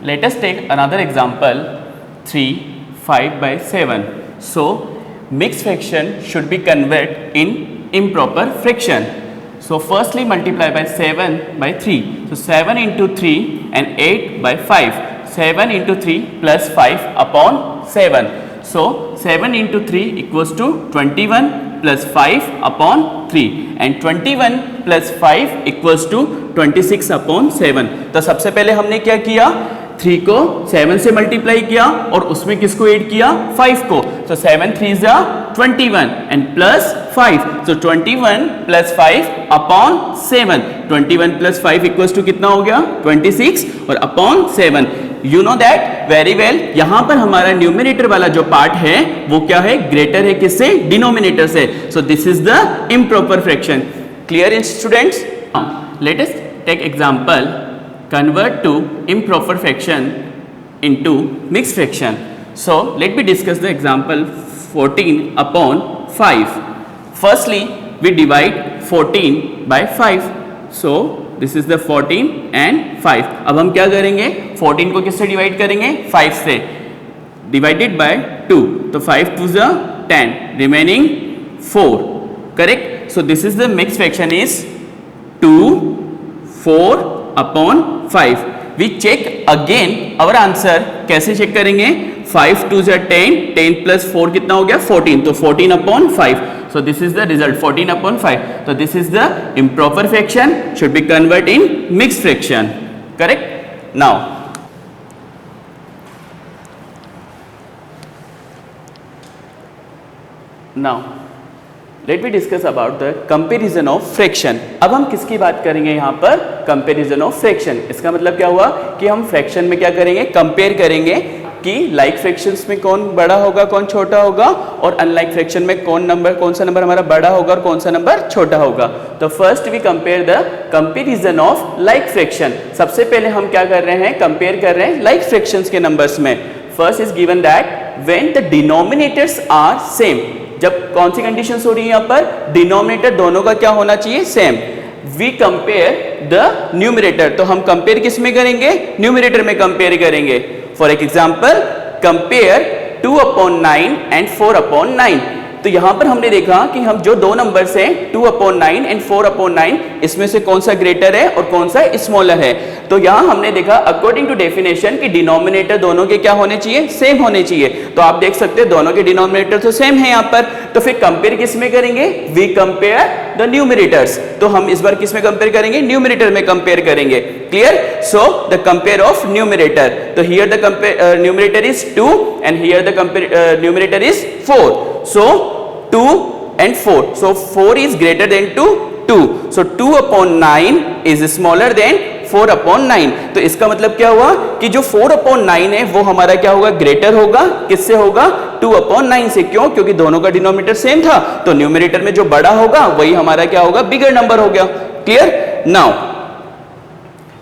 Let us take another example, 3, 5 by 7. So, mixed fraction should be converted in improper fraction. So, firstly multiply by 7 by 3. So, 7 into 3 and 8 by 5. 7 into 3 plus 5 upon 7. So, 7 into 3 equals to 21 plus 5 upon 3 and 21 plus 5 equals to 26 upon 7. तो सबसे पहले हमने क्या किया, 3 को 7 से multiply किया और उसमें किसको ऐड किया, 5 को. So 7 3 is 21 and plus 5. So 21 plus 5 upon 7. 21 plus 5 equals to कितना हो गया, 26 और upon 7. You know that very well. यहाँ पर हमारा न्यूमिनेटर वाला जो पार्ट है वो क्या है, ग्रेटर है किससे, डिनोमिनेटर से. So this is the improper fraction. Clear students? Let us take example. Convert to improper fraction into mixed fraction. So let me discuss the example 14 upon 5. Firstly, we divide 14 by 5. So this is the 14 and 5. अब हम क्या करेंगे, 14 को किससे divide करेंगे, 5 से. Divided by 2. तो 5 2 is 10. Remaining 4. Correct? So this is the mixed fraction is 2, 4 upon 5. We check again our answer. कैसे चेक करेंगे, 5 2 is 10. 10 plus 4 कितना हो गया, 14. तो 14 upon 5. So this is the result, 14 upon 5. So this is the improper fraction, should be converted in mixed fraction. Correct? Now let me discuss about the comparison of fraction. अब हम किसकी बात करेंगे यहाँ पर, comparison of fraction. इसका मतलब क्या हुआ कि हम fraction में क्या करेंगे, compare करेंगे कि like fractions में कौन बड़ा होगा कौन छोटा होगा और unlike fraction में कौन सा नंबर हमारा बड़ा होगा और कौन सा नंबर छोटा होगा. तो first we compare the comparison of like fraction. सबसे पहले हम क्या कर रहे हैं, compare कर रहे हैं like fractions के numbers में. First is given that when the denominators are same. जब कौन सी कंडीशंस हो रही है यहाँ पर, डिनोमिनेटर दोनों का क्या होना चाहिए, same. We compare the numerator. तो हम कंपेयर किस में करेंगे, न्यूमरेटर में कंपेयर करेंगे. For example compare 2 upon 9 and 4 upon 9. तो यहां पर हमने देखा कि हम जो दो नंबर्स हैं 2 upon 9 एंड 4 upon 9, इसमें से कौन सा ग्रेटर है और कौन सा स्मॉलर है. तो यहां हमने देखा अकॉर्डिंग टू डेफिनेशन कि डिनोमिनेटर दोनों के क्या होने चाहिए, सेम होने चाहिए. तो आप देख सकते हैं दोनों के डिनोमिनेटर तो सेम है यहाँ पर. तो फिर कंपेयर किस में करेंगे, वी कंपेयर द न्यूमरेटर्स. तो हम इस बार किस में कंपेयर करेंगे, न्यूमरेटर में कंपेयर करेंगे. Clear? So the compare of numerator. तो here the numerator is 2 and here the numerator is 4. So 2 and 4. So 4 is greater than 2. So 2 upon 9 is smaller than 4 upon 9. तो इसका मतलब क्या हुआ कि जो 4 upon 9 है वो हमारा क्या होगा, ग्रेटर होगा. किससे होगा, 2 upon 9 से. क्यों, क्योंकि दोनों का डिनोमिनेटर सेम था. तो न्यूमरेटर में जो बड़ा होगा वही हमारा क्या होगा, बिगर नंबर हो गया. Clear? Now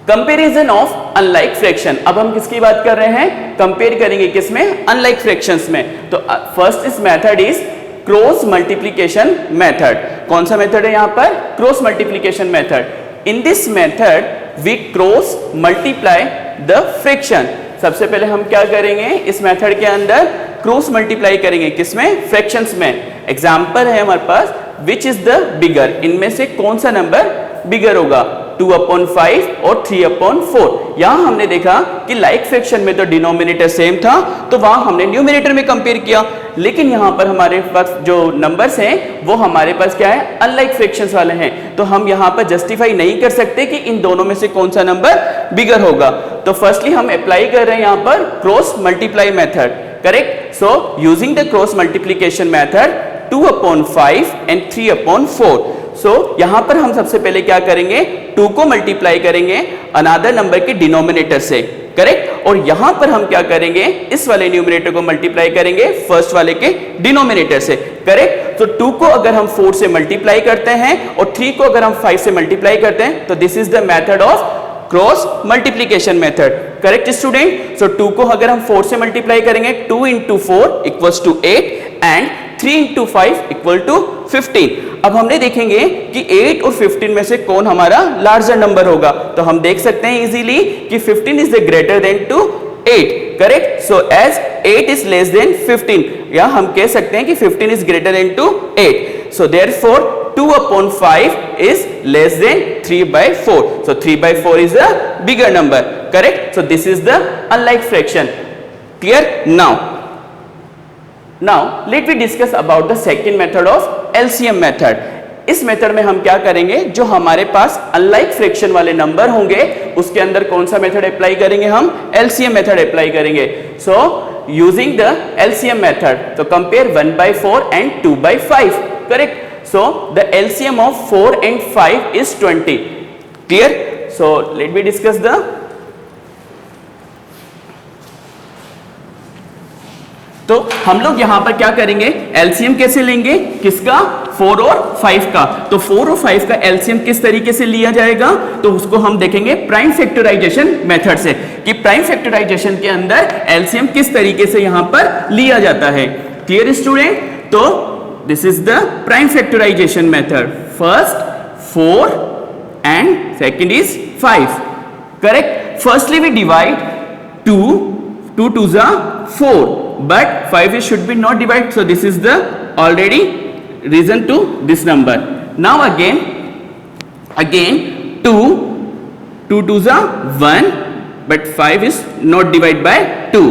comparison of unlike fraction. अब हम किसकी बात कर रहे हैं, कंपेयर करेंगे किसमें, अनलाइक फ्रैक्शंस में. तो फर्स्ट इस method is cross multiplication method. कौन सा मेथड है यहाँ पर, cross multiplication method. In this method we cross multiply the fraction. सबसे पहले हम क्या करेंगे, इस मेथड के अंदर क्रॉस मल्टीप्लाई करेंगे किसमें, फ्रैक्शंस में. एग्जांपल है हमारे पास, विच इज द बिगर. इनमें से कौन सा नंबर बिगर होगा, 2 upon 5 और 3 upon 4. यहां हमने देखा कि लाइक फ्रैक्शन में तो डिनोमिनेटर सेम था तो वहां हमने न्यूमरेटर में कंपेयर किया. लेकिन यहां पर हमारे पास जो नंबर्स हैं वो हमारे पास क्या है, अनलाइक फ्रैक्शंस वाले हैं. तो हम यहां पर जस्टिफाई नहीं कर सकते कि इन दोनों में से कौन सा नंबर बिगर होगा. तो फर्स्टली हम अप्लाई कर रहे हैं यहां पर cross multiply method. Correct? So using the cross multiplication method 2 upon 5 and 3 upon 4. सो यहां पर हम सबसे पहले क्या करेंगे, 2 को मल्टीप्लाई करेंगे अनदर नंबर के डिनोमिनेटर से. करेक्ट? और यहां पर हम क्या करेंगे, इस वाले न्यूमरेटर को मल्टीप्लाई करेंगे फर्स्ट वाले के डिनोमिनेटर से. करेक्ट? तो 2 को अगर हम 4 से मल्टीप्लाई करते हैं और 3 को अगर हम 5 से मल्टीप्लाई करते हैं तो this is the method of cross multiplication method. Correct student? So 2 को अगर हम 4 से मल्टीप्लाई करेंगे, 2 into 4 equals to 8 and 3 into 5 equal to 15। अब हमने देखेंगे कि 8 और 15 में से कौन हमारा लार्जर नंबर होगा, तो हम देख सकते हैं इजीली कि 15 is greater than to 8, correct. So as 8 is less than 15, या हम कह सकते हैं कि 15 is greater than to 8, so therefore 2/5 is less than 3/4. So 3/4 is a bigger number, correct? So this is the unlike fraction. Clear? Now let me discuss about the second method of LCM method. इस method में हम क्या करेंगे, जो हमारे पास unlike fraction वाले number होंगे उसके अंदर कौन सा मेथड अप्लाई करेंगे, हम LCM मेथड अप्लाई करेंगे। So using the LCM method, तो compare 1/4 and 2/5, correct. So the LCM of 4 and 5 is 20. Clear? So let me discuss the तो हम लोग यहां पर क्या करेंगे, LCM कैसे लेंगे, किसका, 4 और 5 का। तो 4 और 5 का LCM किस तरीके से लिया जाएगा, तो उसको हम देखेंगे प्राइम फैक्टराइजेशन मेथड से, कि प्राइम फैक्टराइजेशन के अंदर LCM किस तरीके से यहां पर लिया जाता है। Clear student? तो this is the prime factorization method. First 4 and second is 5, correct. Firstly we divide 2 2s are 4, but 5 should be not divided, so this is the already reason to this number. Now again 2 2s are 1, but 5 is not divided by 2,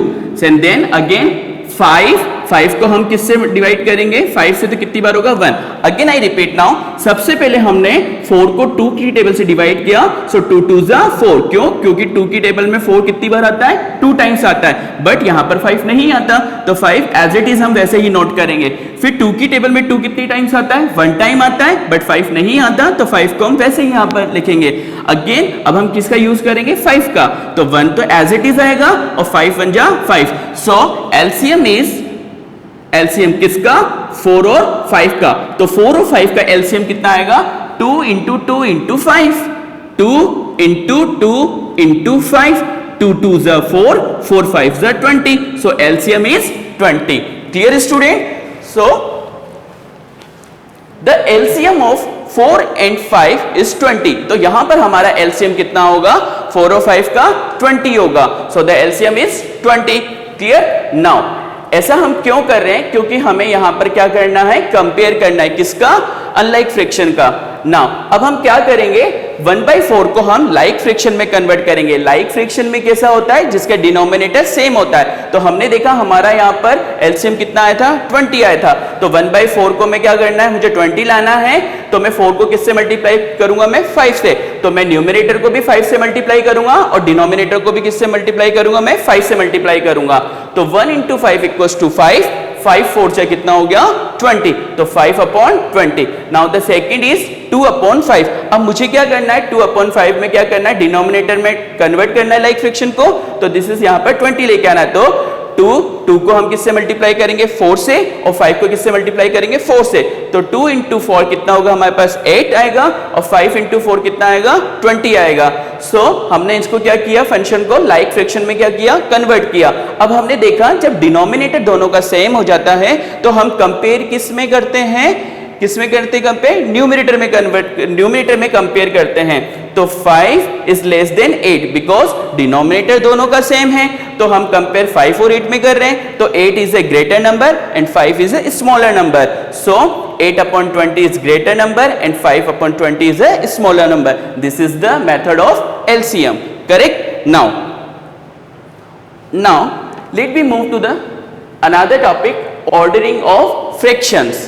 and then again 5 को हम किससे divide करेंगे, 5 से तो कितनी बार होगा, 1। Again I repeat now, सबसे पहले हमने 4 को 2 की टेबल से डिवाइड किया, सो 2 2s are 4, क्यों, क्योंकि 2 की टेबल में 4 कितनी बार आता है, 2 टाइम्स आता है, बट यहां पर 5 नहीं आता, तो 5 एज इट इज हम वैसे ही नोट करेंगे। फिर 2 की टेबल में 2 कितनी टाइम्स आता है, 1 टाइम आता है, बट 5 नहीं आता, तो 5 को हम वैसे ही यहां पर लिखेंगे। अगेन अब हम किसका यूज करेंगे, 5 का, तो 1 तो एज इट इज आएगा और 5 1 जा 5, सो LCM किसका, 4 और 5 का। तो 4 और 5 का LCM कितना आएगा, 2 into 2 into 5, 2 into 2 into 5, 2 2s are 4, 4 5s are 20, so LCM is 20. Clear student? So the LCM of 4 and 5 is 20, तो यहां पर हमारा LCM कितना होगा, 4 और 5 का 20 होगा, so the LCM is 20. Clear? Now ऐसा हम क्यों कर रहे हैं, क्योंकि हमें यहां पर क्या करना है, कंपेयर करना है, किसका, अनलाइक फ्रैक्शन का। नाउ अब हम क्या करेंगे, 1/4 को हम लाइक फ्रैक्शन में कन्वर्ट करेंगे। लाइक फ्रैक्शन में कैसा होता है, जिसका डिनोमिनेटर सेम होता है। तो हमने देखा हमारा यहां पर LCM कितना आया था, 20 आया था, तो 1/4 को मैं क्या करना है, मुझे 20 लाना है, तो मैं 4 को किससे मल्टीप्लाई करूंगा, मैं 5 से, तो मैं न्यूमरेटर को भी 5 से मल्टीप्लाई करूंगा और डिनोमिनेटर को भी किससे मल्टीप्लाई करूंगा, मैं 5 से मल्टीप्लाई करूंगा। तो 1 into 5 equals to 5, 5 4 से कितना हो गया, 20, तो 5/20। Now the second is 2/5। अब मुझे क्या करना है, 2/5 में क्या करना है, डिनोमिनेटर में कन्वर्ट करना है लाइक फ्रैक्शन को, तो दिस इज यहां पर 20 लेके आना है, तो 2 को हम किससे मल्टीप्लाई करेंगे, 4 से, और 5 को किससे मल्टीप्लाई करेंगे, 4 से, तो 2 into 4 कितना होगा, हमारे पास 8 आएगा, और 5 into 4 कितना आएगा, 20 आएगा। सो हमने इसको क्या किया, फंक्शन को लाइक फ्रैक्शन में क्या किया, कन्वर्ट किया। अब हमने देखा जब डिनोमिनेटर दोनों का सेम हो जाता है तो हम कंपेयर किस में करते हैं, किसमें करते हैं कंपेयर, न्यूमरेटर में कंपेयर करते हैं। तो 5 is less then 8 because denominator दोनों का सेम है, तो हम कंपेयर 5 और 8 में कर रहे हैं, तो 8 is a greater number and 5 is a smaller number, so 8/20 is greater number and 5/20 is a smaller number. This is the method of LCM, correct? Now let me move to the another topic, ordering of fractions,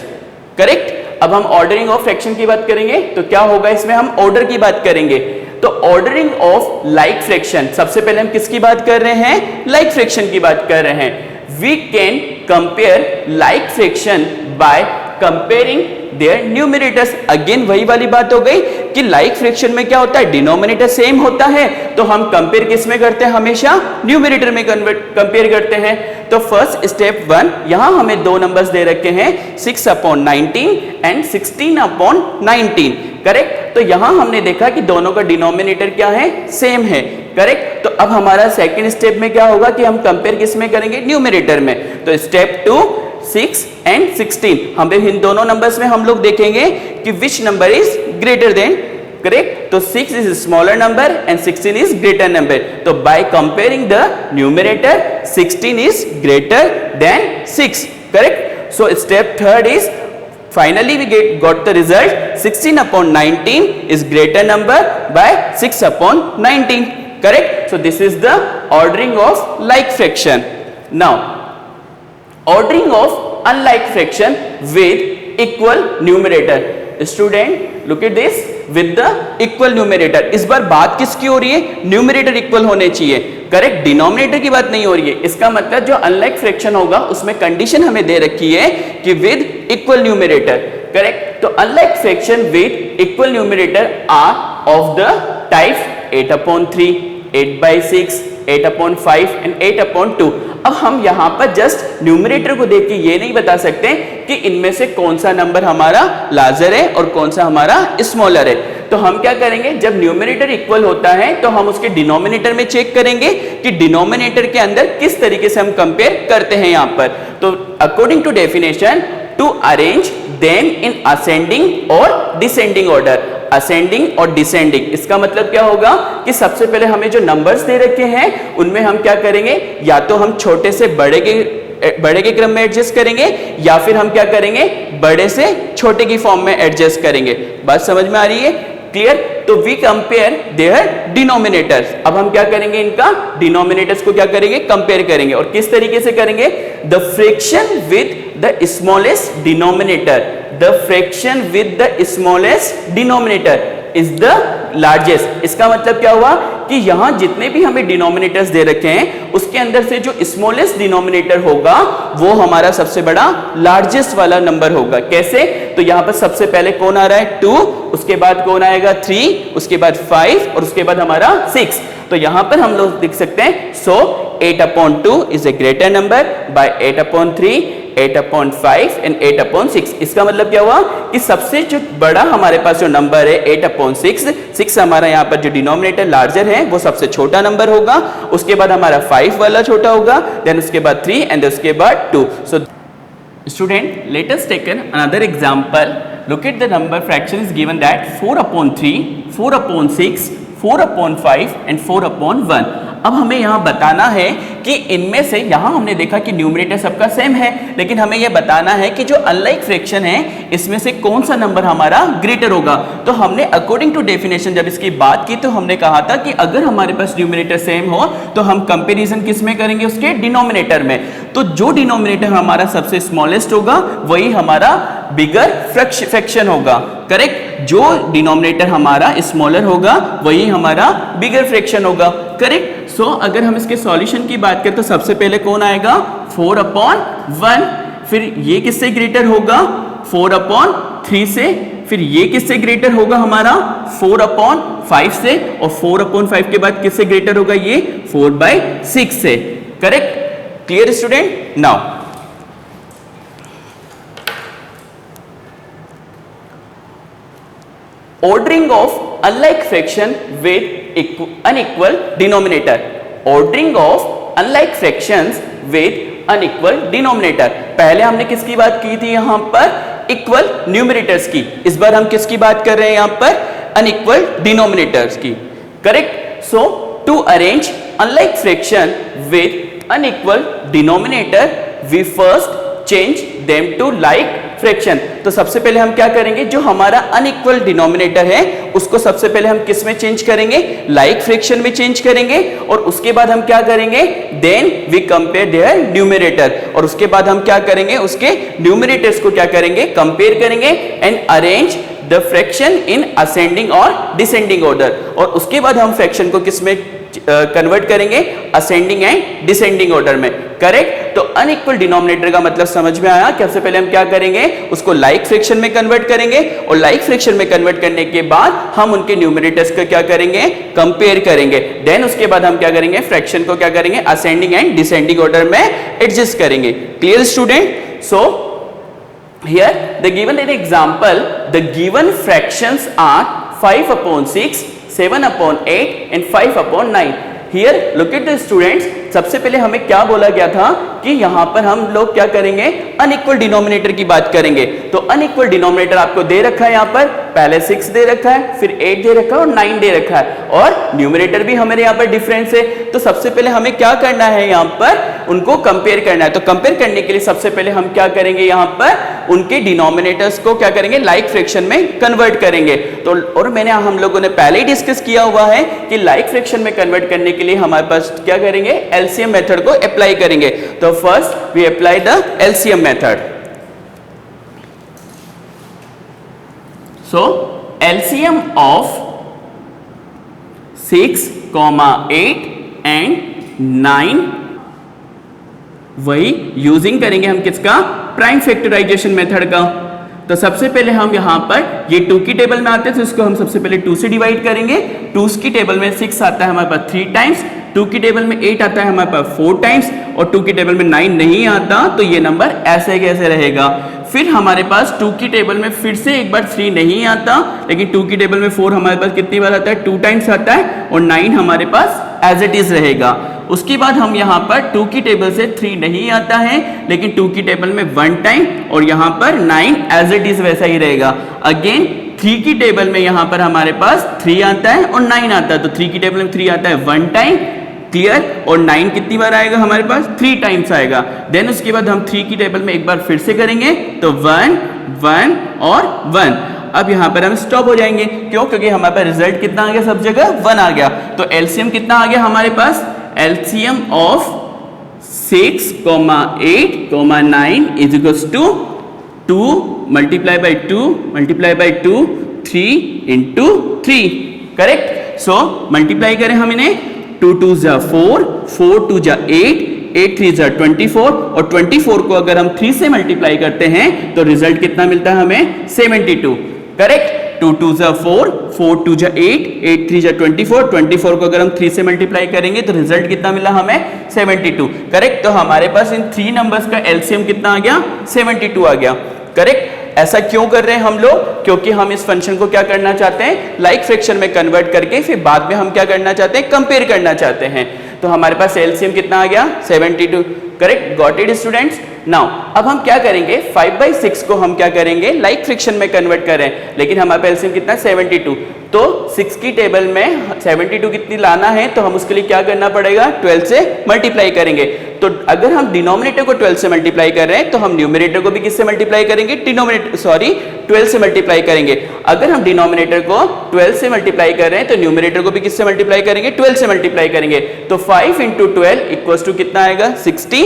correct? अब हम ordering of fraction की बात करेंगे, तो क्या होगा, इसमें हम ऑर्डर की बात करेंगे। तो ऑर्डरिंग ऑफ लाइक फ्रैक्शन, सबसे पहले हम किसकी बात कर रहे हैं, लाइक फ्रैक्शन की बात कर रहे हैं। We can compare like fraction by comparing their numerators. Again वही वाली बात हो गई कि लाइक फ्रैक्शन में क्या होता है, डिनोमिनेटर सेम होता है, तो हम कंपेयर किस में करते हैं, हमेशा न्यूमरेटर में कंपेयर करते हैं। तो फर्स्ट स्टेप 1, यहां हमें दो नंबर्स दे रखे हैं, 6/19 एंड 16/19, करेक्ट? तो यहां हमने देखा कि दोनों का डिनोमिनेटर क्या है, सेम है, करेक्ट? तो अब हमारा सेकंड स्टेप में क्या होगा कि हम कंपेयर किस में करेंगे, न्यूमरेटर में। तो स्टेप 2, 6 and 16, हमें इन दोनों नंबर्स में हम लोग देखेंगे कि which number is greater than, correct. तो 6 is smaller number and 16 is greater number. तो by comparing the numerator 16 is greater than 6, correct. So step third is finally we got the result 16 upon 19 is greater number by 6 upon 19, correct. So this is the ordering of like fraction. Now ordering of unlike fraction with equal numerator. Student look at this with the equal numerator. इस बार बात किसकी हो रही है? Numerator equal होने चाहिए, correct, denominator की बात नहीं हो रही है। इसका मतलब जो अनलाइक फ्रैक्शन होगा उसमें कंडीशन हमें दे रखी है कि विद इक्वल न्यूमरेटर, करेक्ट। तो unlike fraction with equal numerator are of the type 8/3, 8/6, 8/5 and 8/2। अब हम यहां पर जस्ट न्यूमरेटर को देख के ये नहीं बता सकते कि इनमें से कौन सा नंबर हमारा लार्जर है और कौन सा हमारा स्मॉलर है। तो हम क्या करेंगे, जब न्यूमरेटर इक्वल होता है तो हम उसके डिनोमिनेटर में चेक करेंगे कि डिनोमिनेटर के अंदर किस तरीके से हम कंपेयर करते हैं यहां पर। तो according to definition to arrange them in ascending और डिसेंडिंग ऑर्डर, असेंडिंग और डिसेंडिंग, इसका मतलब क्या होगा कि सबसे पहले हमें जो नंबर्स दे रखे हैं उनमें हम क्या करेंगे, या तो हम छोटे से बड़े के क्रम में एडजस्ट करेंगे या फिर हम क्या करेंगे, बड़े से छोटे की फॉर्म में एडजस्ट करेंगे। बात समझ में आ रही है? क्लियर? तो वी कंपेयर देयर डिनोमिनेटर्स। अब हम क्या करेंगे, इनका डिनोमिनेटर्स को क्या करेंगे, कंपेयर करेंगे। और किस तरीके से करेंगे, the fraction with the smallest denominator, the fraction with the smallest denominator is the largest. इसका मतलब क्या हुआ कि यहां जितने भी हमें डिनोमिनेटर्स दे रखे हैं उसके अंदर से जो स्मॉलेस्ट डिनोमिनेटर होगा वो हमारा सबसे बड़ा लार्जेस्ट वाला नंबर होगा। कैसे? तो यहां पर सबसे पहले कौन आ रहा है, 2, उसके बाद कौन आएगा 3, उसके बाद 5 और उसके बाद हमारा 6। तो यहां पर हम लोग लिख सकते हैं सो 8/2 is a greater number by 8/3, 8/5 and 8/6। इसका मतलब क्या हुआ कि सबसे जो बड़ा हमारे पास जो नंबर है 8/6, 6 हमारा यहाँ पर जो डिनोमिनेटर लार्जर है वो सबसे छोटा नंबर होगा, उसके बाद हमारा 5 वाला छोटा होगा, देन उसके बाद 3 एंड उसके बाद 2। So student let us take another example. Look at the number fraction is given that 4/3, 4/6, 4/5 and 4/1। अब हमें यहाँ बताना है कि इनमें से, यहाँ हमने देखा कि न्यूमरेटर सबका सेम है, लेकिन हमें यह बताना है कि जो अनलाइक फ्रैक्शन है इसमें से कौन सा नंबर हमारा ग्रेटर होगा। तो हमने अकॉर्डिंग टू डेफिनेशन जब इसकी बात की तो हमने कहा था कि अगर हमारे पास न्यूमरेटर सेम हो तो हम कंपेरिजन किस में करेंगे, उसके डिनोमिनेटर में। तो जो डिनोमिनेटर हमारा सबसे स्मॉलेस्ट होगा वही हमारा बिगर फ्रैक्शन होगा, करेक्ट। जो डिनोमिनेटर हमारा स्मॉलर होगा वही हमारा बिगर फ्रैक्शन होगा, करेक्ट। सो अगर हम इसके सॉल्यूशन की बात करें तो सबसे पहले कौन आएगा, 4/1, फिर ये किससे ग्रेटर होगा, 4/3 से, फिर ये किससे ग्रेटर होगा हमारा 4/5 से, और 4/5 के बाद किससे ग्रेटर होगा, ये 4/6 से, correct. Clear student? Now ordering of unlike fraction with unequal denominator, ordering of unlike fractions with unequal denominator। पहले हमने किसकी बात की थी यहां पर, इक्वल न्यूमरेटर्स की। इस बार हम किसकी बात कर रहे हैं यहां पर, अनइक्वल डिनोमिनेटर्स की, correct. So to arrange unlike fraction with unequal denominator we first change them to like fraction. तो सबसे पहले हम क्या करेंगे, जो हमारा अनइक्वल डिनोमिनेटर है उसको सबसे पहले हम किस में चेंज करेंगे, लाइक फ्रैक्शन में चेंज करेंगे, और उसके बाद हम क्या करेंगे, then we compare their numerator, और उसके बाद हम क्या करेंगे, उसके न्यूमरेटर्स को क्या करेंगे, कंपेयर करेंगे and arrange the fraction in ascending और डिसेंडिंग ऑर्डर। और उसके बाद हम फ्रैक्शन को किस में कन्वर्ट करेंगे, असेंडिंग एंड डिसेंडिंग ऑर्डर में, करेक्ट। तो अनइक्वल डिनोमिनेटर का मतलब समझ में आया कि सबसे पहले हम क्या करेंगे, उसको लाइक फ्रैक्शन में कन्वर्ट करेंगे, और लाइक फ्रैक्शन में कन्वर्ट करने के बाद हम उनके न्यूमरेटर्स को क्या करेंगे, कंपेयर करेंगे, देन उसके बाद हम क्या करेंगे, फ्रैक्शन को क्या करेंगे, असेंडिंग एंड डिसेंडिंग ऑर्डर में एडजस्ट करेंगे। Clear student? So here the given an example, the given fractions are 5/6, 7/8 and 5/9। Here look at the students, सबसे पहले हमें क्या बोला गया था कि यहां पर हम लोग क्या करेंगे, अनइक्वल डिनोमिनेटर की बात करेंगे। तो अनइक्वल डिनोमिनेटर आपको दे रखा है, यहां पर पहले 6 दे रखा है, फिर 8 दे रखा है और 9 दे रखा है, और न्यूमरेटर भी हमारे यहां पर डिफरेंस है। तो सबसे पहले हमें क्या करना है, यहां पर उनको कंपेयर करना है। तो कंपेयर करने के लिए सबसे पहले हम क्या करेंगे, यहां पर उनके डिनोमिनेटर्स को क्या करेंगे, लाइक फ्रैक्शन में कन्वर्ट करेंगे। तो और मैंने हम लोगों ने पहले ही डिस्कस किया हुआ है कि लाइक फ्रैक्शन में कन्वर्ट करने के लिए हमारे पास क्या करेंगे, एलसीएम मेथड को अप्लाई करेंगे। तो first we apply the LCM method. So LCM of 6, 8 and 9 वही यूजिंग करेंगे हम किसका, प्राइम फैक्टराइजेशन मेथड का। तो सबसे पहले हम यहां पर ये 2 की टेबल में आते हैं, तो इसको हम सबसे पहले 2 से डिवाइड करेंगे। 2 की टेबल में 6 आता है हमारे पास 3 टाइम्स, 2 की टेबल में 8 आता है हमारे पास 4 टाइम्स, और 2 की टेबल में 9 नहीं आता, तो ये नंबर ऐसे कैसे रहेगा। फिर हमारे पास 2 की टेबल में फिर से एक बार 3 नहीं आता, लेकिन 2 की टेबल में 4 हमारे पास कितनी बार आता है, 2 टाइम्स आता है, और 9 हमारे पास एज इट इज रहेगा। उसके बाद हम यहां पर 2 की टेबल से 3 नहीं आता है, लेकिन 2 की टेबल में 1 टाइम, और यहां पर 9 एज इट इज वैसा ही रहेगा। अगेन 3 की टेबल में यहां पर हमारे पास 3 आता है और 9 आता है, तो 3 की टेबल में 3 आता है 1 टाइम, क्लियर, और 9 कितनी बार आएगा हमारे पास, 3 टाइम्स आएगा। देन उसके बाद हम 3 की टेबल में एक बार फिर से करेंगे, तो 1 1 और 1। अब यहां पर हम स्टॉप हो जाएंगे, क्यों, क्योंकि हमारे पास रिजल्ट कितना आ गया, सब जगह 1 आ गया। तो एलसीएम कितना आ गया हमारे पास, LCM of 6, 8, 9 is equals to 2 multiply by 2 multiply by 2 3 into 3, correct. So multiply करें हम इन्हें, 2 2 जा 4, 4 2 जा 8, 8 3 जा 24, और 24 को अगर हम 3 से मल्टीप्लाई करते हैं तो रिजल्ट कितना मिलता है हमें, 72, करेक्ट। 2 2 जा 4, 4 2 जा 8, 8 3 जा 24, 24 को अगर हम 3 से मल्टीप्लाई करेंगे तो रिजल्ट कितना मिला हमें, 72, करेक्ट। तो हमारे पास इन 3 नंबर्स का एलसीएम कितना आ गया, 72 आ गया, करेक्ट। ऐसा क्यों कर रहे हैं हम लोग, क्योंकि हम इस फंक्शन को क्या करना चाहते हैं, लाइक फ्रैक्शन में कन्वर्ट करके फिर बाद में हम क्या करना चाहते हैं, कंपेयर करना चाहते हैं। तो हमारे पास एलसीएम कितना आ गया, 72, correct, got it students. Now अब हम क्या करेंगे, 5/6 को हम क्या करेंगे, लाइक फ्रैक्शन में कन्वर्ट करें, लेकिन हमारे पास एलसीएम कितना, 72। तो 6 की टेबल में 72 कितनी लाना है, तो हम उसके लिए क्या करना पड़ेगा, 12 से मल्टीप्लाई करेंगे। तो अगर हम डिनोमिनेटर को 12 से मल्टीप्लाई कर रहे हैं, तो हम न्यूमरेटर को भी किससे मल्टीप्लाई करेंगे, 12 से मल्टीप्लाई करेंगे। अगर हम डिनोमिनेटर को 12 से मल्टीप्लाई कर रहे हैं, तो न्यूमरेटर को भी किससे मल्टीप्लाई करेंगे, 12 से मल्टीप्लाई करेंगे। तो 5 इंटू 12 इक्वल्स टू कितना आएगा, 60,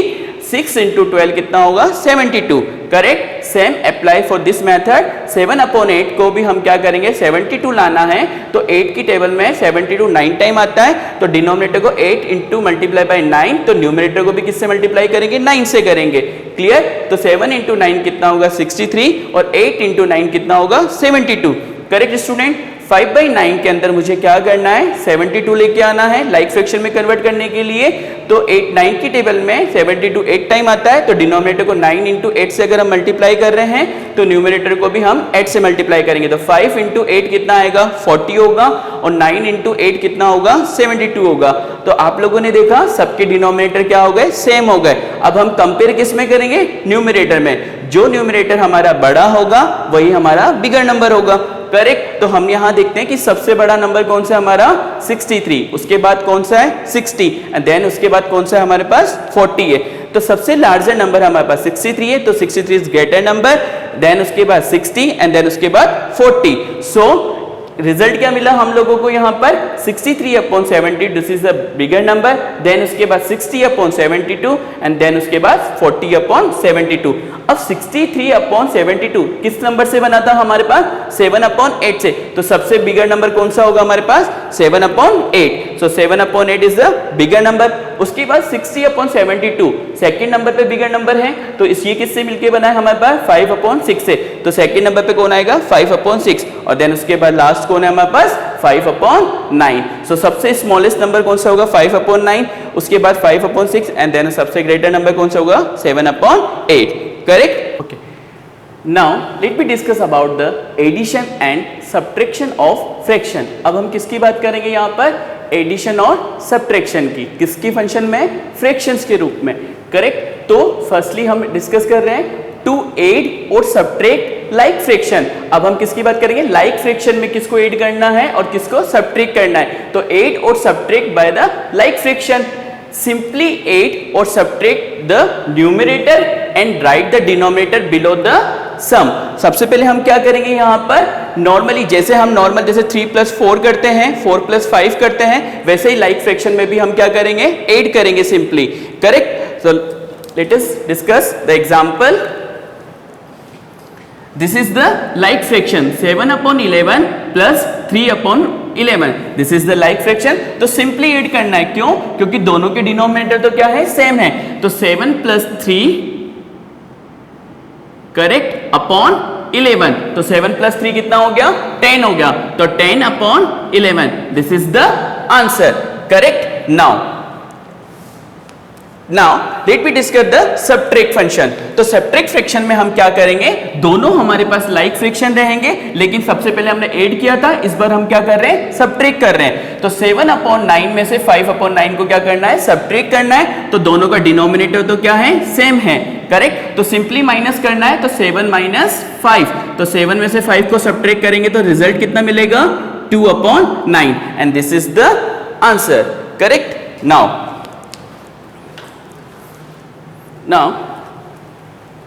6 इंटू 12 कितना होगा, 72, correct. Same apply for this method, 7/8 को भी हम क्या करेंगे, 72 लाना है, तो 8 की टेबल में 72 9 टाइम आता है, तो डिनोमिनेटर को 8 इंटू मल्टीप्लाई बाई 9, तो न्यूमरेटर को भी किससे मल्टीप्लाई करेंगे, 9 से करेंगे, क्लियर। तो 7 इंटू 9 कितना होगा, 63, और 8 इंटू 9 कितना होगा, 72, करेक्ट स्टूडेंट। 5/9 के अंदर मुझे क्या करना है, 72 लेके आना है लाइक फ्रैक्शन में कन्वर्ट करने के लिए। तो 8 9 की टेबल में 72 8 टाइम आता है, तो डिनोमिनेटर को 9 इंटू 8 से अगर हम मल्टीप्लाई कर रहे हैं, तो न्यूमरेटर को भी हम 8 से मल्टीप्लाई करेंगे। तो 5 इंटू 8 कितना आएगा, 40 होगा, और 9 इंटू 8 कितना होगा, 72 होगा। तो आप लोगों ने देखा सबके डिनोमिनेटर क्या हो गए, सेम हो गए। अब हम कंपेयर किस में करेंगे, न्यूमरेटर में। जो न्यूमरेटर हमारा बड़ा होगा वही हमारा बिगर नंबर होगा, करेक्ट। तो हम यहां देखते हैं कि सबसे बड़ा नंबर कौन सा हमारा, 63, उसके बाद कौन सा है, 60, एंड देन उसके बाद कौन सा है हमारे पास, 40 है। तो सबसे लार्जर नंबर हमारे पास 63 है, तो 63 इज ग्रेटर नंबर, देन उसके बाद 60, एंड देन उसके बाद 40। सो रिजल्ट क्या मिला हम लोगों को यहाँ पर, 63/70, this is the bigger number, then उसके बाद 60/72, एंड देन उसके बाद 40/72। अब 63/72 किस नंबर से बना था हमारे पास, 7/8 से। तो सबसे बिगर नंबर कौन सा होगा हमारे पास, 7/8। सो 7/8 इज द बिगर नंबर। उसके बाद 60/72 सेकंड नंबर पे बिगर नंबर है, तो इस ये किससे मिलके बना है हमारे पास, 5/6 से। तो सेकंड नंबर पे कौन आएगा, 5/6, और देन उसके बाद लास्ट कौन है हमारे पास, 5/9। सो सबसे स्मॉलेस्ट नंबर कौन सा होगा, 5/9, उसके बाद 5/6, एंड देन सबसे ग्रेटर नंबर कौन सा होगा, 7/8, correct. Okay, now let me discuss about the addition and subtraction of fraction. अब हम किसकी बात करेंगे यहाँ पर, एडिशन और सब्ट्रैक्शन की, किसकी फंक्शन में, फ्रैक्शंस के रूप में, करेक्ट। तो फर्स्टली हम डिस्कस कर रहे हैं टू एड और सब्ट्रैक्ट लाइक फ्रैक्शन। अब हम किसकी बात करेंगे, लाइक फ्रैक्शन में किसको ऐड करना है और किसको सब्ट्रैक्ट करना है। तो ऐड और subtract by the like fraction. Simply add और subtract the numerator and write the denominator below the sum. सबसे पहले हम क्या करेंगे यहाँ पर, नॉर्मली जैसे हम नॉर्मल जैसे 3 + 4 करते हैं, 4 + 5 करते हैं, वैसे ही लाइक फ्रैक्शन में भी हम क्या करेंगे, ऐड करेंगे simply, correct. So let us discuss the example. This is the like fraction 7/11 plus 3/11. This is the like fraction. तो सिंपली ऐड करना है, क्यों, क्योंकि दोनों के डिनोमिनेटर तो क्या है, सेम है। तो 7 + 3 करेक्ट अपॉन 11, तो 7 + 3 कितना हो गया, 10 हो गया, तो 10/11। This is the answer, correct. Now let me discuss the subtract function. तो सब्ट्रैक्ट फ्रैक्शन में हम क्या करेंगे, दोनों हमारे पास लाइक फ्रैक्शन रहेंगे, लेकिन सबसे पहले हमने ऐड किया था, इस बार हम क्या कर रहे हैं, सब्ट्रैक्ट कर रहे हैं। तो 7/9 में से 5/9 को क्या करना है, सब्ट्रैक्ट करना है। तो दोनों का डिनोमिनेटर तो क्या है, सेम है, करेक्ट। तो सिंपली माइनस करना है, तो 7 - 5, तो 7 में से 5 को सब्ट्रैक्ट करेंगे तो रिजल्ट कितना मिलेगा, 2/9, and this is the answer, correct. Now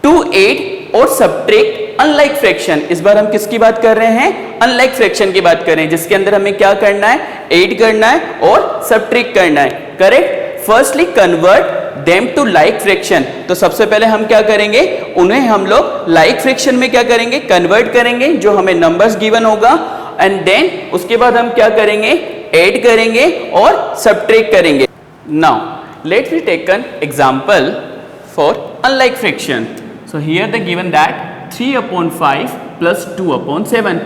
to add और सब्ट्रैक्ट अनलाइक फ्रैक्शन। इस बार हम किसकी बात कर रहे हैं, अनलाइक फ्रैक्शन की बात कर रहे हैं, जिसके अंदर हमें क्या करना है, ऐड करना है और सब्ट्रैक्ट करना है, correct. Firstly convert them to like fraction. तो सबसे पहले हम क्या करेंगे, उन्हें हम लोग लाइक फ्रैक्शन में क्या करेंगे, कन्वर्ट करेंगे, जो हमें नंबर्स गिवन होगा, एंड देन उसके बाद हम क्या करेंगे, ऐड करेंगे और सब्ट्रैक्ट करेंगे। Now let's we take an example for unlike fraction. So here they given that 3/5 plus 2/7.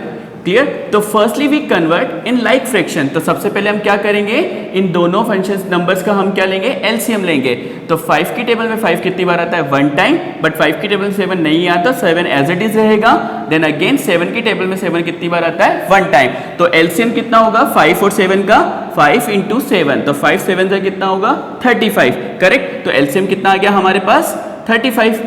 Clear? तो firstly we convert in like fraction. तो सबसे पहले हम क्या करेंगे, इन दोनों फंक्शंस नंबर्स का हम क्या लेंगे, एलसीएम लेंगे। तो 5 की टेबल में 5 कितनी बार आता है, 1 टाइम, बट 5 की टेबल में 7 नहीं आता, 7 एज इट इज रहेगा। देन अगेन 7 की टेबल में 7 कितनी बार आता है, 1 टाइम। तो एलसीएम कितना होगा, 5 और 7 का, 5 × 7, तो 5 7 से कितना होगा, 35, करेक्ट। तो एलसीएम कितना आ गया हमारे पास, 35,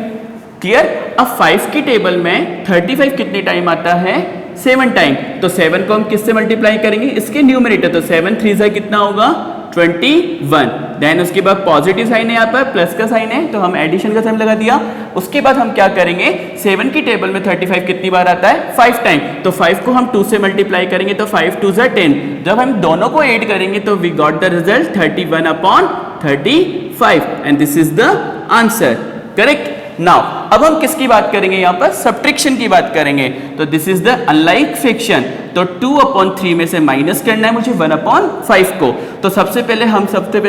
क्लियर। अब 5 की टेबल में 35 कितने टाइम आता है, 7 टाइम। तो 7 को हम किससे मल्टीप्लाई करेंगे, इसके न्यूमरेटर, तो 7 3 से कितना होगा, 21। देन उसके बाद पॉजिटिव साइन है, यहाँ पर प्लस का साइन है, तो हम एडिशन का साइन लगा दिया। उसके बाद हम क्या करेंगे, 7 की टेबल में 35 कितनी बार आता है, 5 टाइम। तो 5 को हम 2 से मल्टीप्लाई करेंगे, तो 5 2 = 10। जब हम दोनों को ऐड करेंगे तो we got the result 31/35, and this is the answer, correct. Now अब हम किसकी बात करेंगे, यहाँ पर सब्ट्रैक्शन की बात करेंगे। तो this is the unlike fraction. तो 2/3 में से माइनस करना है मुझे 1/5 को। तो सबसे पहले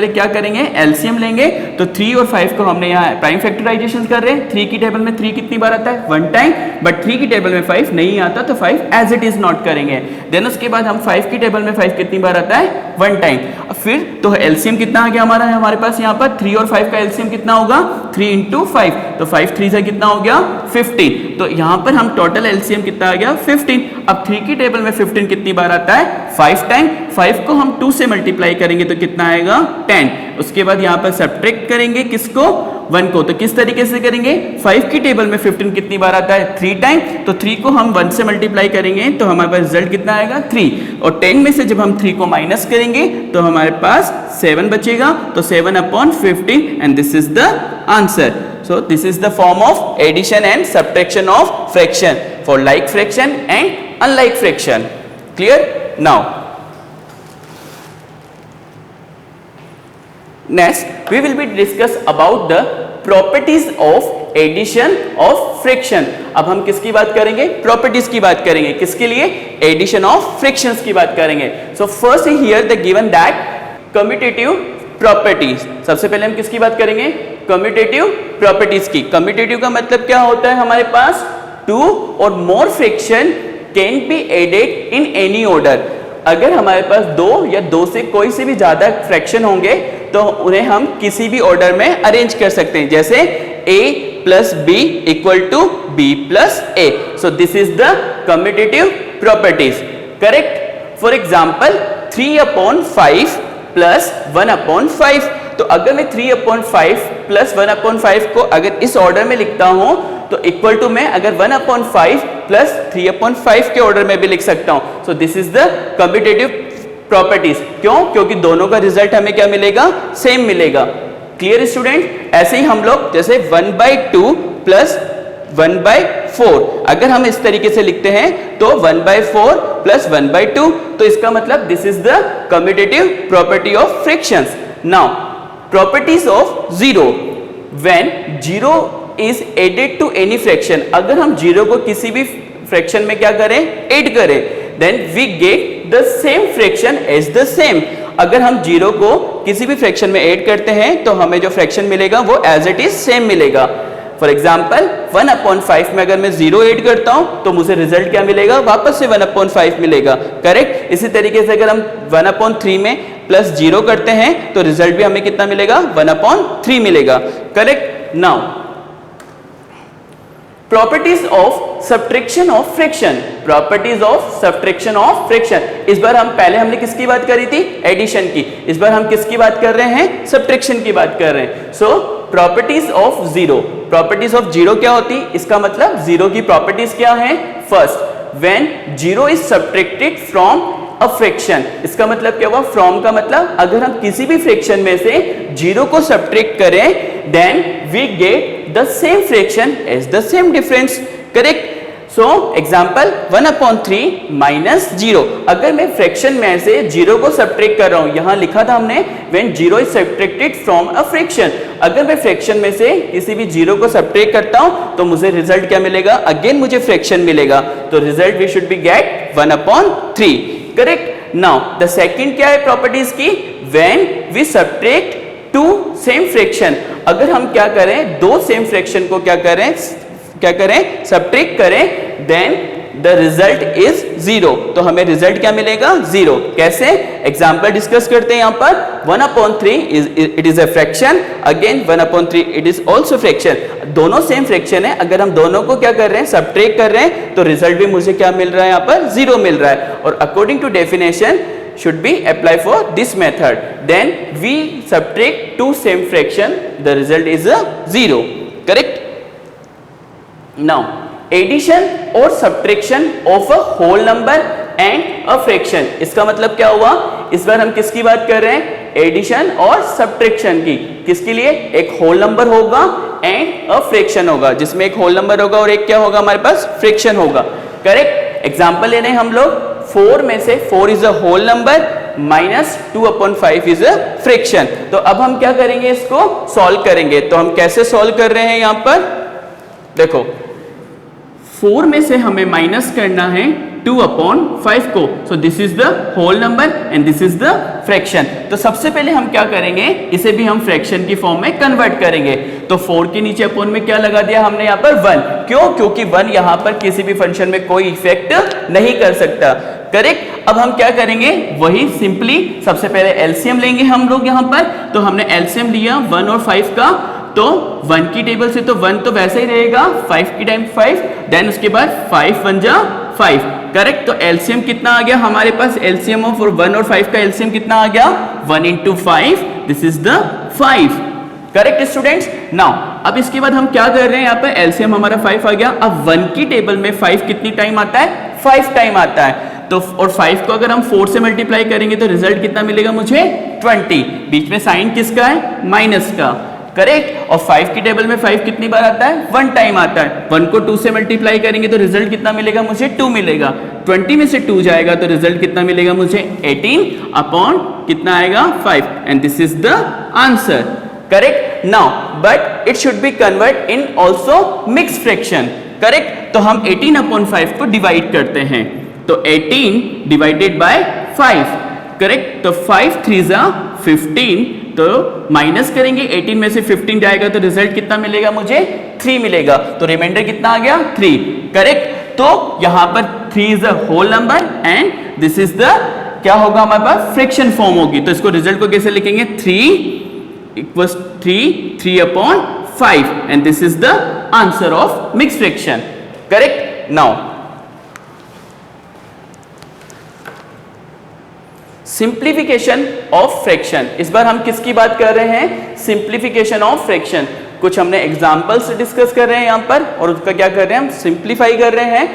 क्या करेंगे, एलसीएम लेंगे। तो 3 और 5 को हमने यहाँ प्राइम फैक्टराइजेशन कर रहे हैं। 3 की टेबल में 3 कितनी बार आता है, 1 टाइम, बट 3 की टेबल में 5 नहीं आता, तो 5 एज इट इज नोट करेंगे। देन उसके बाद हम 5 की टेबल में 5 कितनी बार आता है, 1 टाइम। फिर तो एलसीएम कितना आ गया हमारे पास यहाँ पर, 3 और 5 का एलसीएम कितना होगा, 3 × 5, तो 5 3 से कितना हो गया, 15। तो यहाँ पर हम टोटल एलसीएम कितना आ गया, 15। अब 3 की टेबल में 15 कितनी बार आता है, 5 टाइम। 5 को हम 2 से मल्टीप्लाई करेंगे तो कितना आएगा, 10। उसके बाद यहाँ पर सब्ट्रैक्ट करेंगे किसको, 1 को। तो किस तरीके से करेंगे, 5 की टेबल में 15 कितनी बार आता है, 3 टाइम। तो 3 को हम 1 से मल्टीप्लाई करेंगे तो हमारे पास रिजल्ट कितना आएगा, 3। और 10 में से जब हम 3 को माइनस करेंगे तो हमारे पास 7 बचेगा। तो 7/15, and this is the answer. So this is the form of addition and subtraction of fraction for like fraction and unlike fraction. Clear? Now, next we will be discuss about the properties of addition of fraction. अब हम किसकी बात करेंगे, properties की बात करेंगे। किसके लिए, एडिशन ऑफ फ्रैक्शंस की बात करेंगे। So first here they given that commutative properties. सबसे पहले हम किसकी बात करेंगे, कम्यूटेटिव प्रॉपर्टीज की। कम्यूटेटिव का मतलब क्या होता है, हमारे पास 2 और more fraction can be added in any order. अगर हमारे पास 2 या 2 से कोई से भी ज्यादा फ्रैक्शन होंगे तो उन्हें हम किसी भी ऑर्डर में अरेंज कर सकते हैं, जैसे a + b = b + a। So this is the commutative properties, correct. For example 3/5 plus 1/5। तो अगर मैं 3/5 प्लस 1/5 को अगर इस ऑर्डर में लिखता हूं तो इक्वल टू मैं अगर 1/5 प्लस 3/5 के ऑर्डर में भी लिख सकता हूं। सो this is the commutative properties. क्यों? क्योंकि दोनों का रिजल्ट हमें क्या मिलेगा? सेम मिलेगा। Clear student? ऐसे ही हम लोग जैसे 1/2 प्लस 1/4 अगर हम इस तरीके से लिखते हैं तो 1/4 प्लस 1/2, तो इसका मतलब this is the commutative property of fractions. Now properties of zero. When zero is added to any fraction, अगर हम जीरो को किसी भी फ्रैक्शन में क्या करें? ऐड करें, then we get the same fraction as the same. अगर हम जीरो को किसी भी फ्रैक्शन में ऐड करते हैं तो हमें जो फ्रैक्शन मिलेगा वो एज इट इज सेम मिलेगा। फॉर एग्जाम्पल 1/5 में अगर मैं 0 ऐड करता हूं तो मुझे रिजल्ट क्या मिलेगा? वापस से 1/5 मिलेगा। करेक्ट? इसी तरीके से अगर हम 1/3 में प्लस 0 करते हैं तो रिजल्ट भी हमें कितना मिलेगा? 1/3 मिलेगा। Correct? Now properties of subtraction of fraction. Properties of subtraction of fraction. इस बार हम पहले हमने किसकी बात करी थी? एडिशन की। इस बार हम किसकी बात कर रहे हैं? सब्ट्रैक्शन की बात कर रहे हैं। So properties of zero. Properties of zero क्या होती? इसका मतलब जीरो की प्रॉपर्टीज क्या है? First, when zero is subtracted from a fraction. इसका मतलब क्या हुआ? फ्रॉम का मतलब अगर हम किसी भी फ्रैक्शन में से जीरो को सब्ट्रैक्ट करें then we get the same fraction as the same difference. Correct? So example 1/3 minus 0। अगर मैं फ्रैक्शन में से जीरो को सब्ट्रैक्ट कर रहा हूं, यहां लिखा था हमने when zero is subtracted from a fraction. अगर मैं फ्रैक्शन में से किसी भी जीरो को सब्ट्रैक्ट करता हूं तो मुझे रिजल्ट क्या मिलेगा? अगेन मुझे फ्रैक्शन मिलेगा। तो result we should be get 1/3। Correct? Now the second क्या है प्रॉपर्टीज की? When we subtract two same fraction. अगर हम क्या करें? दो सेम फ्रैक्शन को क्या करें? सब्ट्रैक्ट करें, देन द रिजल्ट इज 0। तो हमें रिजल्ट क्या मिलेगा? 0। कैसे? एग्जाम्पल डिस्कस करते हैं। यहां पर 1/3 it is a fraction, again 1/3 it is also fraction. दोनों सेम फ्रैक्शन है, अगर हम दोनों को क्या कर रहे हैं? सब्ट्रैक्ट कर रहे हैं, तो रिजल्ट भी मुझे क्या मिल रहा है? यहां पर 0 मिल रहा है। और according to definition should be apply for this method, then we subtract two same fraction, the result is a 0. Correct? Now addition or subtraction of a whole number and a fraction. इसका मतलब क्या हुआ? इस बार हम किसकी बात कर रहे हैं? एडिशन और सब्ट्रैक्शन की। किसके लिए? एक होल नंबर होगा एंड अ फ्रैक्शन होगा, जिसमें एक होल नंबर होगा और एक क्या होगा? हमारे पास फ्रैक्शन होगा। करेक्ट? एग्जाम्पल लेने हम लोग 4 में से 4 is a whole number minus 2/5 is a fraction. तो अब हम क्या करेंगे? इसको सॉल्व करेंगे। तो हम कैसे सॉल्व कर रहे हैं? यहां पर देखो 4 में से हमें माइनस करना है 2/5 को। So this is the whole number and this is the fraction. तो सबसे पहले हम क्या करेंगे? इसे भी हम फ्रैक्शन की फॉर्म में कन्वर्ट करेंगे। तो 4 के नीचे अपॉन में क्या लगा दिया हमने? यहां पर 1। क्यों? क्योंकि 1 यहां पर किसी भी फंक्शन में कोई इफेक्ट नहीं कर सकता। करेक्ट? अब हम क्या करेंगे? वही सिंपली सबसे पहले एलसीएम लेंगे हम लोग यहां पर। तो हमने एलसीएम लिया 1 और 5 का, तो 1 की टेबल से तो 1 तो वैसे ही रहेगा, 5 की टाइम 5, देन उसके बाद 5 1 जा 5। करेक्ट? तो एलसीएम कितना आ गया हमारे पास? एलसीएम ऑफ 1 और 5 का एलसीएम कितना आ गया? 1 into 5, this is the 5। Correct students? Now अब इसके बाद हम क्या कर रहे हैं? यहाँ पे एलसीएम हमारा 5 आ गया। अब 1 की टेबल में 5 कितनी टाइम आता है? 5 टाइम आता है। तो और 5 को अगर हम 4 से मल्टीप्लाई करेंगे तो रिजल्ट कितना मिलेगा मुझे? 20। बीच में साइन किसका है? माइनस का। करेक्ट? और 5 की टेबल में 5 कितनी बार आता है? 1 टाइम आता है। 1 को 2 से मल्टीप्लाई करेंगे तो रिजल्ट कितना मिलेगा मुझे? 2 मिलेगा। 20 में से 2 जाएगा तो रिजल्ट कितना मिलेगा मुझे? 18 अपॉन कितना आएगा? 5। And this is the answer. Correct? Now but it should be convert in also mix fraction. Correct? तो हम 18/5 को डिवाइड करते हैं। तो 18 डिवाइडेड बाय 5। करेक्ट? तो 5 3 जा 15, तो माइनस करेंगे 18 में से 15 जाएगा तो रिजल्ट कितना मिलेगा मुझे? 3 मिलेगा। तो रिमाइंडर कितना आ गया? 3। करेक्ट? तो यहां पर 3 is a whole number and this is the क्या होगा हमारे पास? फ्रैक्शन फॉर्म होगी। तो इसको रिजल्ट को कैसे लिखेंगे? 3 equals 3/5 and this is the answer of mixed fraction. Correct? Now simplification of fraction. इस बार हम किसकी बात कर रहे हैं? Simplification of fraction. कुछ हमने एग्जांपल्स डिस्कस कर रहे हैं यहाँ पर और उसका क्या कर रहे हैं हम? सिंप्लीफाई कर रहे हैं।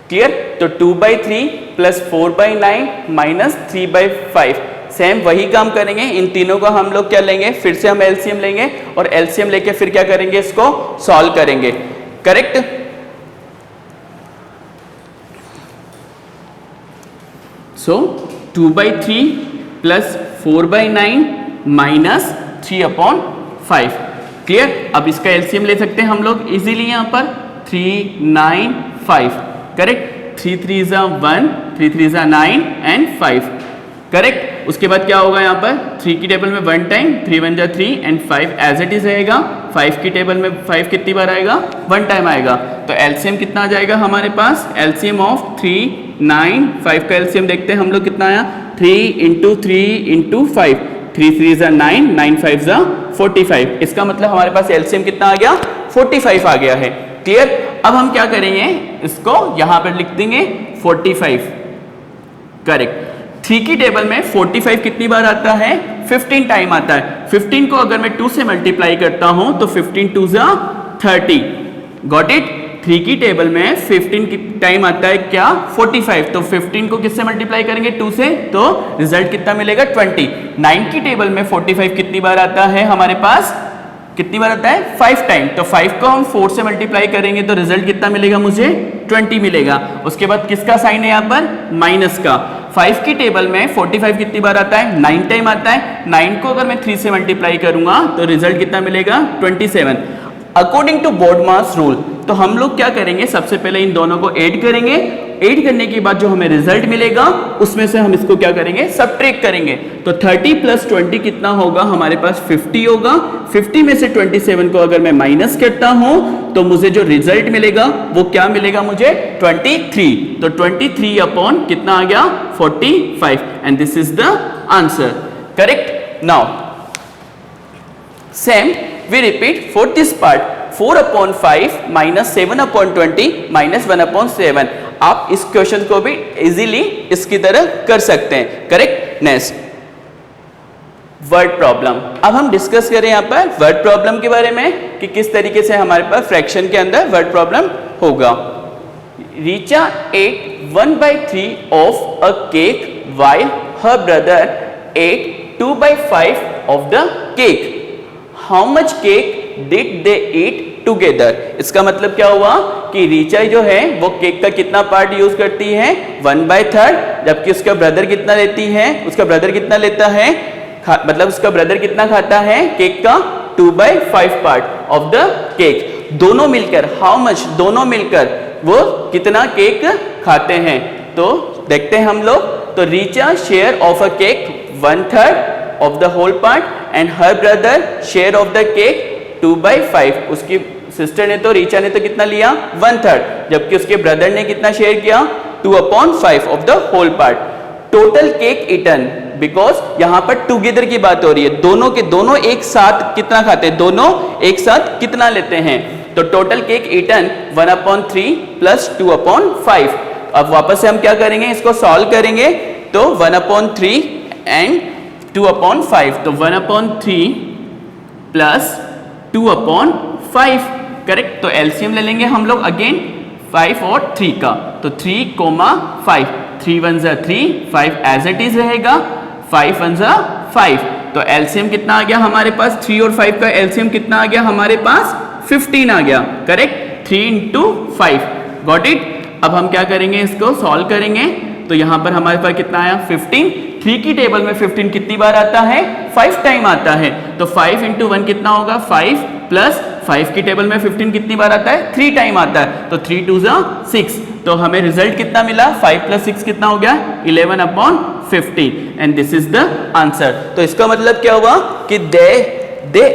क्लियर? तो 2/3 प्लस 4/9 माइनस 3/5, सेम वही काम करेंगे। इन तीनों को हम लोग क्या लेंगे? फिर से हम एलसीएम लेंगे और एलसीएम लेके फिर क्या करेंगे? इसको सॉल्व करेंगे। करेक्ट? सो 2/3 प्लस 4/9 माइनस 3/5। क्लियर? अब इसका एलसीएम ले सकते हैं हम लोग इजीली यहाँ पर 3, 9, 5। Correct? 3 3 is 1, 3 3 is 9 and 5। Correct? उसके बाद क्या होगा यहाँ पर? 3 की टेबल में 1 टाइम, 3 1 जा 3 एंड 5 एज इट इज रहेगा। 5 की टेबल में 5 कितनी बार आएगा? 1 टाइम आएगा। तो एलसीएम कितना आ जाएगा हमारे पास? एलसीएम ऑफ 3, 9, 5 का एलसीएम देखते हैं हम लोग कितना आया? 3 इंटू 3 इंटू 5, 3 3 is 9, 9 5 is 45। इसका मतलब हमारे पास एलसीएम कितना आ गया? 45 आ गया है। क्लियर? अब हम क्या करेंगे? इसको यहां पर लिख देंगे 45। करेक्ट? 3 की टेबल में 45 कितनी बार आता है? 15 टाइम आता है। 15 को अगर मैं 2 से मल्टीप्लाई करता हूं तो 15 2 is 30। Got it? 3 की टेबल में 15 टाइम आता है क्या? 45। तो 15 को किससे मल्टीप्लाई करेंगे? 2 से, तो रिजल्ट कितना मिलेगा? 20। 9 की टेबल में 45 कितनी बार आता है हमारे पास? कितनी बार आता है? 5 टाइम। तो 5 को हम 4 से मल्टीप्लाई करेंगे तो रिजल्ट कितना मिलेगा मुझे? 20 मिलेगा। उसके बाद किसका साइन है यहाँ पर? माइनस का। 5 की टेबल में 45 कितनी बार आता है? 9 टाइम आता है। 9 को अगर मैं 3 से मल्टीप्लाई करूंगा तो रिजल्ट कितना मिलेगा? 27। अकॉर्डिंग टू बोर्डमास रूल तो हम लोग क्या करेंगे? सबसे पहले इन दोनों को ऐड करेंगे। ऐड करने के बाद जो हमें रिजल्ट मिलेगा उसमें से हम इसको क्या करेंगे? सबट्रैक्ट करेंगे। तो 30 प्लस 20 कितना होगा हमारे पास? 50 होगा। 50 में से 27 को अगर मैं माइनस करता हूं तो मुझे जो रिजल्ट मिलेगा वो क्या मिलेगा मुझे? 23। तो 23 अपॉन कितना आ गया? 45 and this is the answer. Correct? Now same we repeat for this part 4/5 minus 7/20 minus 1/7। आप इस क्वेश्चन को भी इजीली इसकी तरह कर सकते हैं। करेक्ट? Next word problem. अब हम डिस्कस करें यहाँ पर वर्ड प्रॉब्लम के बारे में कि किस तरीके से हमारे पास फ्रैक्शन के अंदर वर्ड प्रॉब्लम होगा। Richa ate 1/3 of a cake while her brother ate 2/5 of the cake. How much cake did they eat together? इसका मतलब क्या हुआ कि रीचा जो है वो केक का कितना पार्ट यूज करती है? 1/3, जबकि उसका ब्रदर कितना लेती है? उसका ब्रदर कितना लेता है? मतलब उसका ब्रदर कितना खाता है केक का? 2/5 पार्ट ऑफ द केक। दोनों मिलकर हाउ मच? दोनों मिलकर वो कितना केक खाते हैं? तो देखते हैं हम लोग। तो Richa share of a cake 1/3 of the whole part and her brother share of the cake 2/5। उसकी सिस्टर ने तो रीचा ने तो कितना लिया? 1/3, जबकि उसके ब्रदर ने कितना शेयर किया? 2/5 of the whole part। Total cake eaten, because यहां पर टुगेदर की बात हो रही है। दोनों के दोनों एक साथ कितना खाते हैं? दोनों एक साथ कितना लेते हैं? तो टोटल केक ईटन 1/3 प्लस 2/5। अब वापस से हम क्या करेंगे? इसको सॉल्व करेंगे। तो 1/3 एंड 2/5, तो 1/3 प्लस 2/5। करेक्ट? तो एलसीएम ले लेंगे हम लोग अगेन 5 और 3 का। तो 3,5, 3 1 जा 3, 5 एज इट इज रहेगा, 5 1 जा 5। तो एलसीएम कितना आ गया हमारे पास? 3 और 5 का एलसीएम कितना आ गया हमारे पास? 15 आ गया। करेक्ट? 3 इंटू 5। Got it? अब हम क्या करेंगे? इसको सॉल्व करेंगे। तो यहां पर हमारे पास कितना आया? 15। 3 की टेबल में 15 कितनी बार आता है? 5 टाइम आता है। तो 5 इंटू 1 कितना होगा? 5 प्लस 5 की टेबल में 15 कितनी बार आता है? 3 टाइम आता है। तो 3 2 जा 6। तो हमें रिजल्ट कितना मिला? 5 प्लस 6 कितना हो गया? 11/15 and this is the answer. तो इसका मतलब क्या हुआ कि दे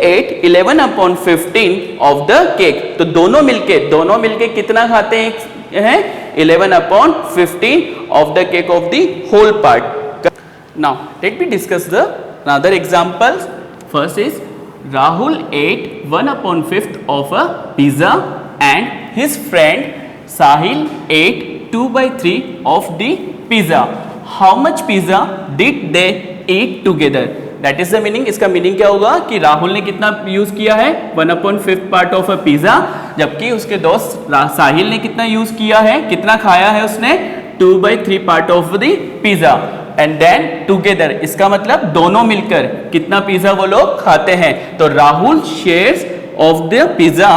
ate 11/15 ऑफ द केक। तो दोनों मिलके कितना खाते हैं? 11/15 of the cake of the whole part. Now let me discuss the another examples. First is Rahul ate 1/5 of a pizza and his friend Sahil ate 2/3 of the pizza. How much pizza did they eat together, that is the meaning. इसका meaning क्या होगा कि राहुल ने कितना use किया है 1/5 part of a pizza, जबकि उसके दोस्त साहिल ने कितना यूज किया है, कितना खाया है उसने 2/3 part of the pizza. And then together, इसका मतलब दोनों मिलकर कितना पिज्जा वो लोग खाते हैं। तो Rahul shares of the pizza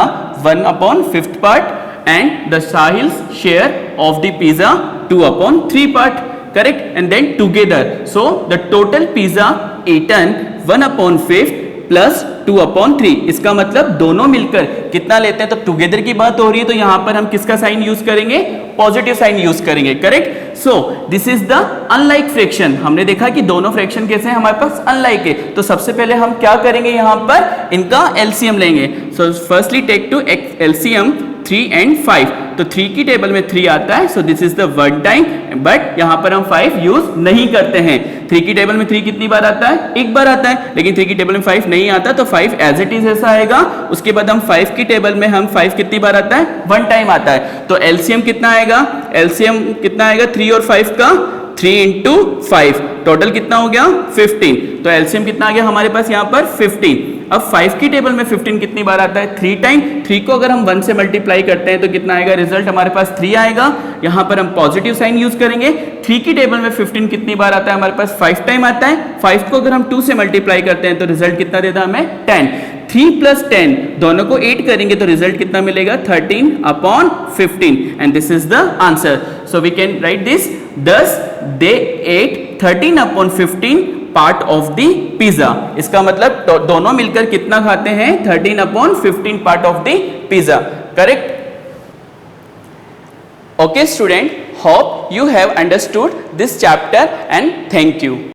1/5 part and the Sahil's share of the pizza 2/3 part, correct? And then together, so the total pizza eaten 1/5 plus 2/3, इसका मतलब दोनों मिलकर कितना लेते हैं। तो टुगेदर की बात हो रही है तो यहां पर हम किसका साइन यूज करेंगे, पॉजिटिव साइन यूज करेंगे, correct. So this is the unlike fraction. हमने देखा कि दोनों फ्रैक्शन कैसे हैं, हमारे पास अनलाइक है। तो सबसे पहले हम क्या करेंगे, यहां पर इनका एलसीएम लेंगे। So firstly take to LCM 3 and 5, तो 3 की टेबल में 3 आता है, सो this is the one time, but यहां पर हम 5 यूज नहीं करते हैं। 3 की टेबल में 3 कितनी बार आता है, एक बार आता है, लेकिन 3 की टेबल में 5 नहीं आता, तो 5 एज इट इज ऐसा आएगा। उसके बाद हम 5 की टेबल में हम 5 कितनी बार आता है, वन टाइम आता है। तो एलसीएम कितना आएगा, एलसीएम कितना आएगा 3 और 5 का, 3 into 5, टोटल कितना हो गया 15। तो एलसीएम कितना आ गया हमारे पास यहाँ पर 15। अब 5 की टेबल में 15 कितनी बार आता है, 3 टाइम। 3 को अगर हम 1 से मल्टीप्लाई करते हैं तो कितना आएगा, रिजल्ट हमारे पास 3 आएगा। यहाँ पर हम पॉजिटिव साइन यूज करेंगे। 3 की टेबल में 15 कितनी बार आता है, हमारे पास 5 टाइम आता है। 5 को अगर हम 2 से मल्टीप्लाई करते हैं तो रिजल्ट कितना देता है हमें 10। 3 + 10 दोनों को 8 करेंगे तो रिजल्ट कितना मिलेगा 13/15, and this is the answer. So we can write this, thus they ate 13/15 part of the pizza. इसका मतलब दोनों मिलकर कितना खाते हैं, 13/15 part of the pizza, correct. Okay student, hope you have understood this chapter and thank you.